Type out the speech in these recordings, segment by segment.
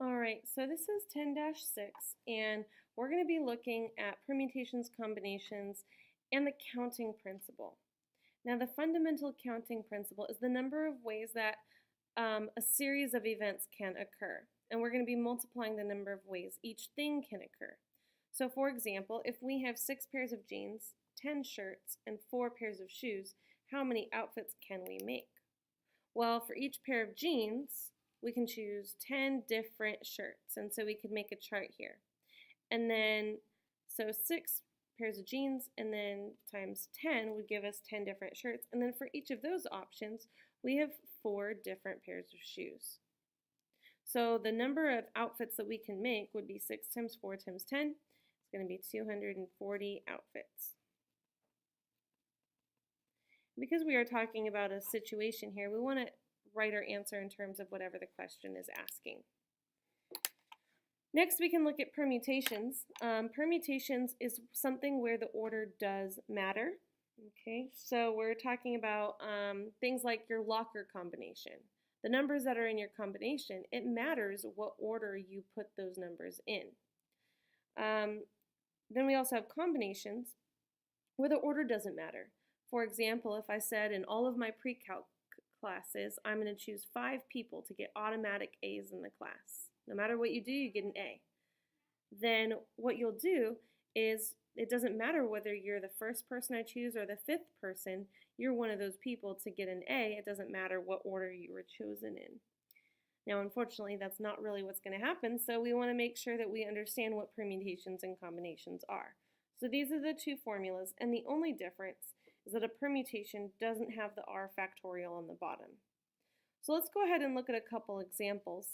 All right, so this is 10-6, and we're going to be looking at permutations, combinations, and the counting principle. Now, the fundamental counting principle is the number of ways that a series of events can occur, and we're going to be multiplying the number of ways each thing can occur. So, for example, if we have 6 pairs of jeans, 10 shirts, and 4 pairs of shoes, how many outfits can we make? Well, for each pair of jeans, we can choose 10 different shirts, and so we could make a chart here. And then, so 6 pairs of jeans, and then times 10 would give us 10 different shirts, and then for each of those options, we have 4 different pairs of shoes. So the number of outfits that we can make would be 6 times 4 times 10. It's going to be 240 outfits. Because we are talking about a situation here, we want to write our answer in terms of whatever the question is asking. Next, we can look at permutations. Permutations is something where the order does matter. Okay, so we're talking about things like your locker combination. The numbers that are in your combination, it matters what order you put those numbers in. Then we also have combinations where the order doesn't matter. For example, if I said in all of my pre-calc classes, I'm going to choose 5 people to get automatic A's in the class. No matter what you do, you get an A. Then what you'll do is, it doesn't matter whether you're the first person I choose or the 5th person, you're one of those people to get an A. It doesn't matter what order you were chosen in. Now, unfortunately, that's not really what's going to happen, so we want to make sure that we understand what permutations and combinations are. So these are the 2 formulas, and the only difference is that a permutation doesn't have the r factorial on the bottom. So let's go ahead and look at a couple examples.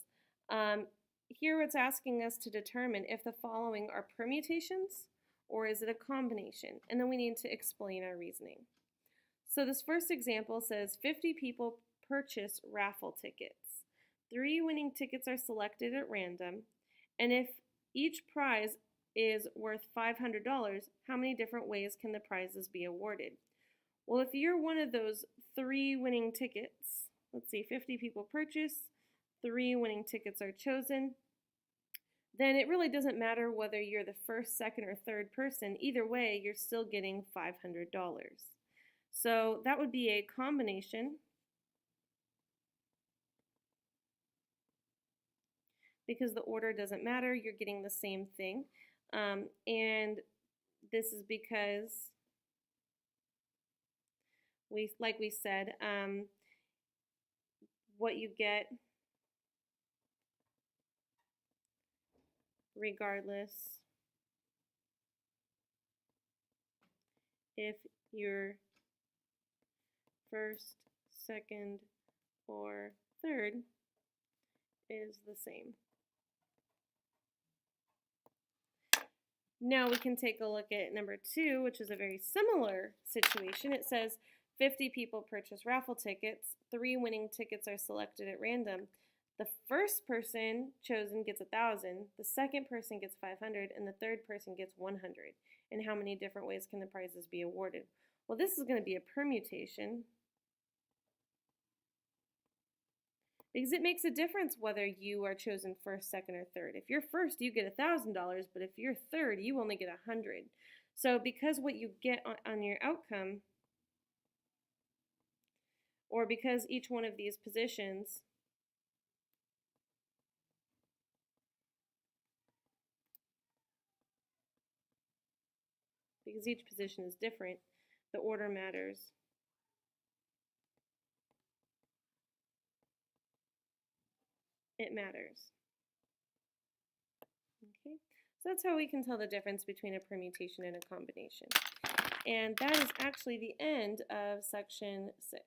Here it's asking us to determine if the following are permutations or is it a combination, and then we need to explain our reasoning. So this first example says 50 people purchase raffle tickets. 3 winning tickets are selected at random, and if each prize is worth $500, how many different ways can the prizes be awarded? Well, if you're one of those 3 winning tickets, let's see, 50 people purchase, 3 winning tickets are chosen, then it really doesn't matter whether you're the first, second, or third person. Either way, you're still getting $500. So that would be a combination because the order doesn't matter. You're getting the same thing. And this is because like we said, what you get regardless if you're first, second, or third is the same. Now we can take a look at number 2, which is a very similar situation. It says 50 people purchase raffle tickets. 3 winning tickets are selected at random. The first person chosen gets 1,000, the second person gets 500, and the third person gets 100. And how many different ways can the prizes be awarded? Well, this is going to be a permutation because it makes a difference whether you are chosen first, second, or third. If you're first, you get $1,000, but if you're third, you only get 100. So because what you get on your outcome, or because each one of these positions because each position is different, the order matters. It matters. Okay, so that's how we can tell the difference between a permutation and a combination. And that is actually the end of section 6.